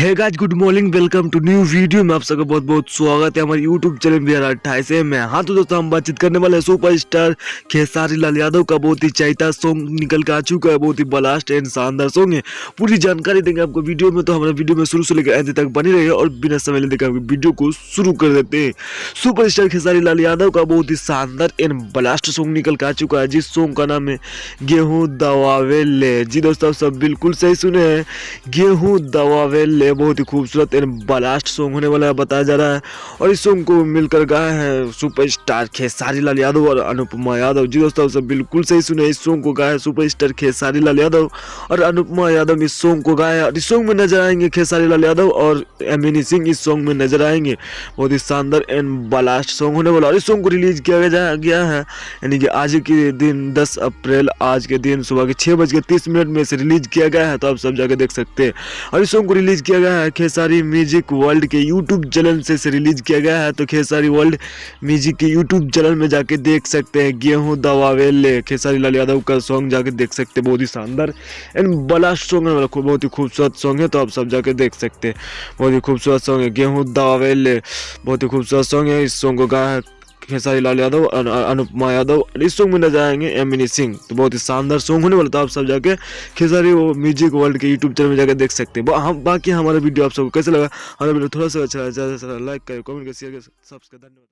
Hey guys, good morning, welcome to new video में आप सबका बहुत बहुत स्वागत है हमारे यूट्यूब चैनल 2028 में। हाँ तो दोस्तों, हम बातचीत करने वाले हैं सुपरस्टार खेसारी लाल यादव का बहुत ही चैता सॉन्ग निकल के आ चुका है। बहुत ही ब्लास्ट एंड शानदार सॉन्ग है। पूरी जानकारी देंगे आपको वीडियो में, तो हमारे वीडियो में शुरू से लेकर अंत तक बनी रही और बिना समय लेने के वीडियो को शुरू कर देते हैं। सुपरस्टार खेसारी लाल यादव का बहुत ही शानदार एंड ब्लास्ट सॉन्ग निकल के आ चुका है, जिस सॉन्ग का नाम है गेहूँ दवावे ले। जी दोस्तों, आप सब बिल्कुल सही सुने हैं, गेहूँ दवावे ले। बहुत ही खूबसूरत एंड ब्लास्ट सॉन्ग होने वाला है बताया जा रहा है। और इस सॉन्ग को मिलकर गाए हैं सुपरस्टार खेसारी लाल यादव और अनुपमा यादव। जी दोस्तों, सब बिल्कुल सही सुने, इस सॉन्ग को गाया है सुपरस्टार खेसारी लाल यादव और अनुपमा यादव इस सॉन्ग को गाया। और इस सॉन्ग में नजर आएंगे खेसारी लाल यादव और एमिनी सिंह इस सॉन्ग में नजर आएंगे। बहुत ही शानदार एंड ब्लास्ट सॉन्ग होने वाला। और इस सॉन्ग को रिलीज किया गया है, यानी कि आज के दिन 10 अप्रैल आज के दिन सुबह के 6:30 में से रिलीज किया गया है, तो आप सब जाकर देख सकते हैं। और इस सॉन्ग को रिलीज किया गया है खेसारी म्यूजिक वर्ल्ड के यूट्यूब चैनल से रिलीज किया गया है, तो खेसारी वर्ल्ड म्यूजिक के यूट्यूब चैनल में जाके देख सकते हैं। गेहूँ दवावे ले खेसारी लाल यादव का सॉन्ग जाके देख सकते हैं। बहुत ही शानदार एंड ब्लास्ट सॉन्ग है, बहुत ही खूबसूरत सॉन्ग है, तो आप सब जाके देख सकते हैं। बहुत ही खूबसूरत सॉन्ग है गेहूँ दवावे ले, बहुत ही खूबसूरत सॉन्ग है। इस सॉन्ग को गाया है खेसारी लाल यादव और अनुपमा यादव। इस सॉन्ग में नजर आएंगे एमिनी सिंह। तो बहुत ही शानदार सॉन्ग होने वाला, तो आप सब जाके खेसारी म्यूजिक वर्ल्ड के यूट्यूब चैनल में जाकर देख सकते हैं। हम बाकी हमारा वीडियो आप सबको कैसे लगा, हमारा वीडियो थोड़ा सा अच्छा लगा, ज़्यादा से ज़्यादा लाइक करें, कमेंट करें, शेयर करें, सब्सक्राइब। धन्यवाद।